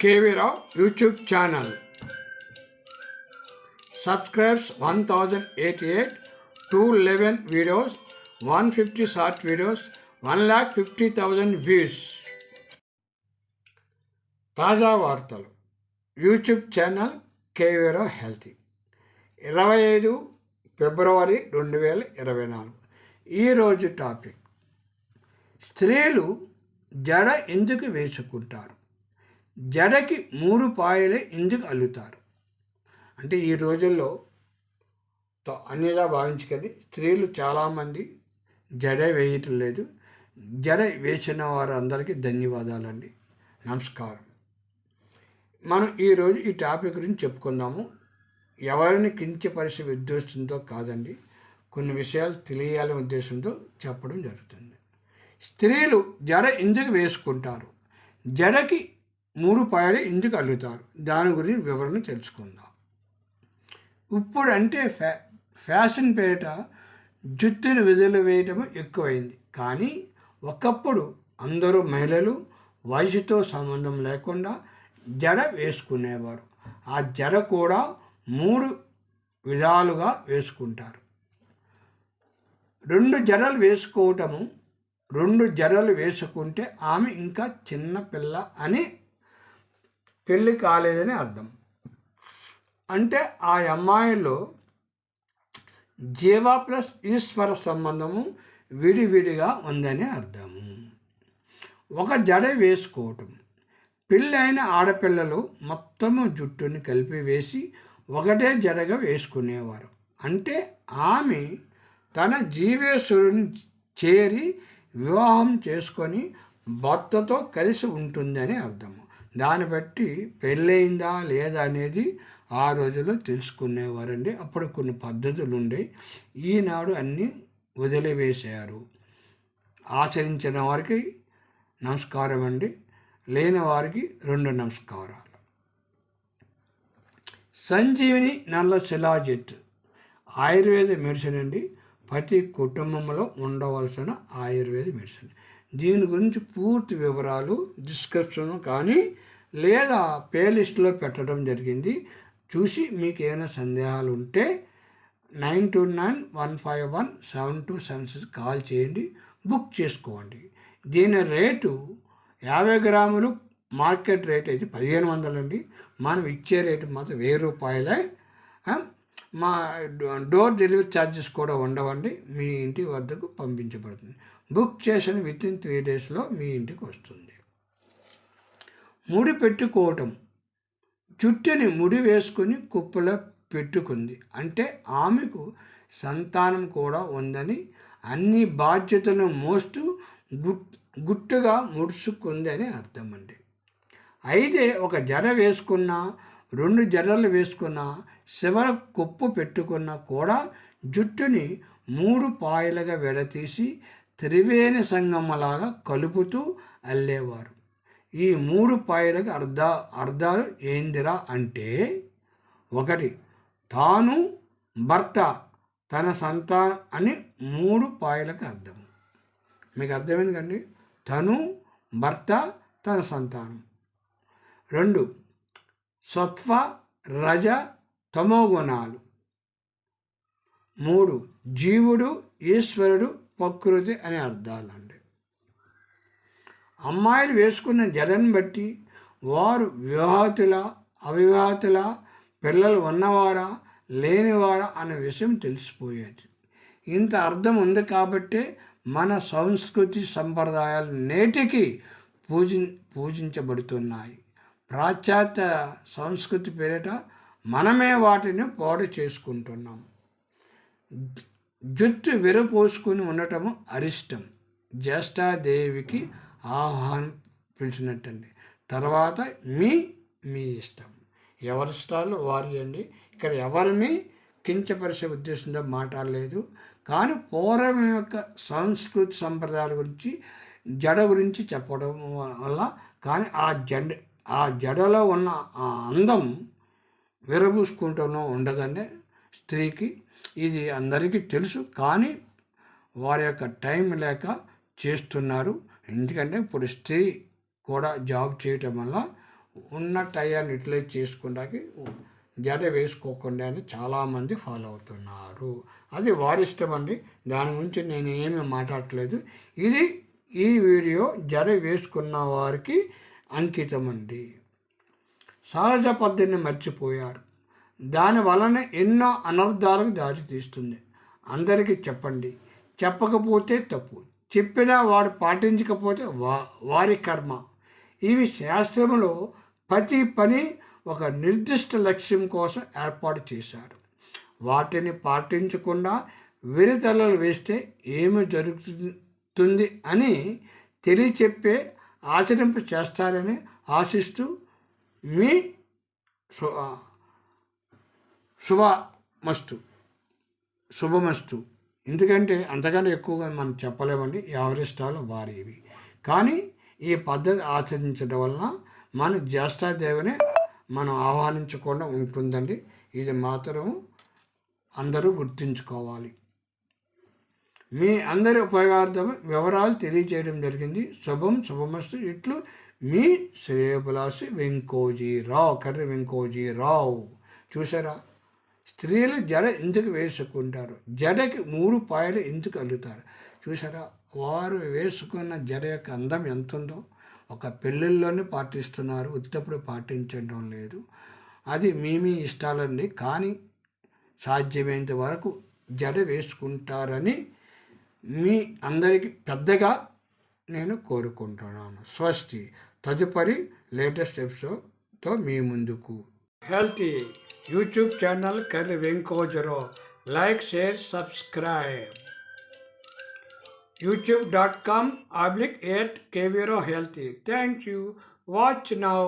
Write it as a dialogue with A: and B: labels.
A: KV Rao YouTube channel. Subscribes 1088, 211 videos, 150 short videos, 1,50,000 views. తాజా వార్తలు YouTube channel KV రావు healthy 25 ఫిబ్రవరి 2024. ఈరోజు topic: స్త్రీలు జడ ఎందుకు వేసుకుంటారు, జడకి 3 పాయలే ఎందుకు అల్లుతారు? అంటే ఈ రోజుల్లో అన్నిలా భావించుకొని స్త్రీలు చాలామంది జడ వేయటం లేదు. జడ వేసిన వారందరికీ ధన్యవాదాలండి, నమస్కారం. మనం ఈరోజు ఈ టాపిక్ గురించి చెప్పుకుందాము. ఎవరిని కించపరిచే ఉద్దేశంతో కాదండి, కొన్ని విషయాలు తెలియాలనే ఉద్దేశంతో చెప్పడం జరుగుతుంది. స్త్రీలు జడ ఎందుకు వేసుకుంటారు, జడకి 3 పాయలు ఎందుకు అల్లుతారు, దాని గురించి వివరణ తెలుసుకుందాం. ఇప్పుడు అంటే ఫ్యాషన్ పేరిట జుట్టును విధులు వేయటం ఎక్కువైంది. కానీ ఒకప్పుడు అందరూ మహిళలు వయసుతో సంబంధం లేకుండా జడ వేసుకునేవారు. ఆ జడ కూడా 3 విధాలుగా వేసుకుంటారు. 2 జడలు వేసుకోవటము, 2 జడలు వేసుకుంటే ఆమె ఇంకా చిన్న పిల్ల అని, పెళ్ళి కాలేదని అర్థం. అంటే ఆ అమ్మాయిలో జీవ ప్లస్ ఈశ్వర సంబంధము విడివిడిగా ఉందని అర్థము. ఒక జడ వేసుకోవటం, పెళ్ళైన ఆడపిల్లలు మొత్తము జుట్టుని కలిపి వేసి ఒకటే జడగా వేసుకునేవారు. అంటే ఆమె తన జీవేశ్వరుని చేరి వివాహం చేసుకొని భర్తతో కలిసి ఉంటుందని అర్థము. దాన్ని బట్టి పెళ్ళయిందా లేదా అనేది ఆ రోజుల్లో తెలుసుకునేవారండి. అప్పుడు కొన్ని పద్ధతులు ఉండేవి, ఈనాడు అన్నీ వదిలివేశారు. ఆచరించిన వారికి నమస్కారం అండి, లేని వారికి 2 నమస్కారాలు. సంజీవిని నల్ల శిలాజిత్ ఆయుర్వేద మెడిసిన్ అండి. ప్రతి కుటుంబంలో ఉండవలసిన ఆయుర్వేద మెడిసిన్. దీని గురించి పూర్తి వివరాలు డిస్క్రిప్షన్ కానీ లేదా ప్లేలిస్ట్లో పెట్టడం జరిగింది. చూసి మీకు ఏమైనా సందేహాలు ఉంటే 9291517276 కాల్ చేయండి, బుక్ చేసుకోండి. దీని రేటు 50 గ్రాములు మార్కెట్ రేట్ అయితే 1500 అండి. మనం ఇచ్చే రేటు మాత్రం 1000 రూపాయలే. మా డోర్ డెలివరీ ఛార్జెస్ కూడా ఉండవండి, మీ ఇంటి వద్దకు పంపించబడుతుంది. బుక్ చేసిన వితిన్ 3 డేస్లో మీ ఇంటికి వస్తుంది. ముడి పెట్టుకోవటం, జుట్టుని ముడి వేసుకుని కుప్పలో పెట్టుకుంది అంటే ఆమెకు సంతానం కూడా ఉందని, అన్ని బాధ్యతలను మోస్తూ గుట్టుగా ముడుచుకుంది అని అర్థం అండి. అయితే ఒక జడ వేసుకున్నా, 2 జడలు వేసుకున్నా, చివర కుప్పు పెట్టుకున్నా కూడా జుట్టుని 3 పాయలుగా విడతీసి త్రివేణి సంగమలాగా కలుపుతూ అల్లేవారు. ఈ 3 పాయలకు అర్థాలు ఏందిరా అంటే: 1 తాను, భర్త, తన సంతానం అని 3 పాయలకు అర్థం. మీకు అర్థమైంది కండి, తను, భర్త, తన సంతానం. 2 సత్వ, రజ, తమో గుణాలు. 3 జీవుడు, ఈశ్వరుడు, ప్రకృతి అనే అర్థాలండి. అమ్మాయిలు వేసుకున్న జడను బట్టి వారు వివాహితుల, అవివాహితుల, పిల్లలు ఉన్నవారా లేనివారా అనే విషయం తెలిసిపోయేది. ఇంత అర్థం ఉంది కాబట్టే మన సంస్కృతి సంప్రదాయాలు నేటికి పూజించబడుతున్నాయి. పాశ్చాత్య సంస్కృతి పేరిట మనమే వాటిని పాడు చేసుకుంటున్నాం. జుట్టు విరపోసుకుని ఉండటము అరిష్టం. జ్యేష్ఠాదేవికి ఆహ్వానం పిలిచినట్టండి. తర్వాత మీ ఇష్టం, ఎవరి ఇష్టాలు వారి అండి. ఇక్కడ ఎవరిని కించపరిచే ఉద్దేశంతో మాట్లాడలేదు. కానీ పూర్వం యొక్క సంస్కృతి సంప్రదాయాల గురించి, జడ గురించి చెప్పడం వల్ల, కానీ ఆ జడలో ఉన్న ఆ అందం విరబూసుకుంటూనూ ఉండదండి స్త్రీకి. ఇది అందరికీ తెలుసు, కానీ వారి యొక్క టైం లేక చేస్తున్నారు. ఎందుకంటే ఇప్పుడు స్త్రీ కూడా జాబ్ చేయటం వల్ల ఉన్న టయాన్ని యూటిలైజ్ చేసుకోవడానికి జడ వేసుకోకుండానే చాలామంది ఫాలో అవుతున్నారు. అది వారి ఇష్టం అండి, దాని గురించి నేను ఏమీ మాట్లాడట్లేదు. ఇది ఈ వీడియో జడ వేసుకున్న వారికి అంకితం అండి. సహజ పద్ధతిని మర్చిపోయారు, దాని వలన ఎన్నో అనర్థాలకు దారితీస్తుంది. అందరికీ చెప్పండి, చెప్పకపోతే తప్పు, చెప్పినా వాడు పాటించకపోతే వారి కర్మ. ఇవి శాస్త్రంలో ప్రతి పని ఒక నిర్దిష్ట లక్ష్యం కోసం ఏర్పాటు చేశారు. వాటిని పాటించకుండా విరితలలు వేస్తే ఏమి జరుగుతుంది అని తెలియచెప్పే ఆచరింప చేస్తారని ఆశిస్తూ మీ శుభమస్తు. ఎందుకంటే అంతకంటే ఎక్కువగా మనం చెప్పలేమండి, ఎవరి ఇష్టాలు వారివి. కానీ ఈ పద్ధతి ఆచరించడం వలన మన జ్యేష్ఠాదేవిని మనం ఆహ్వానించకుండా ఉంటుందండి. ఇది మాత్రం అందరూ గుర్తుంచుకోవాలి. మీ అందరి ఉపయోగార్థం వివరాలు తెలియజేయడం జరిగింది. శుభమస్తు. ఇట్లు మీ శ్రేయభిలాషి వెంకోజీరావు, కర్రి వెంకోజీరావు. చూసారా, స్త్రీలు జడ ఎందుకు వేసుకుంటారు, జడకి 3 పాయలు ఎందుకు అల్లుతారు చూసారా? వారు వేసుకున్న జడ యొక్క అందం ఎంత ఉందో ఒక పెళ్ళిళ్ళలోనే పాటిస్తున్నారు, ఉత్తప్పుడు పాటించడం లేదు. అది మీ ఇష్టాలండి. కానీ సాధ్యమైనంత వరకు జడ వేసుకుంటారని మీ అందరికీ పెద్దగా నేను కోరుకుంటున్నాను. స్వస్తి. తదుపరి లేటెస్ట్ ఎపిసోడ్తో మీ ముందుకు. Healthy YouTube channel Karri Venkoji Rao. Like, share, subscribe. youtube.com/@KVRO Healthy. Thank you. Watch now.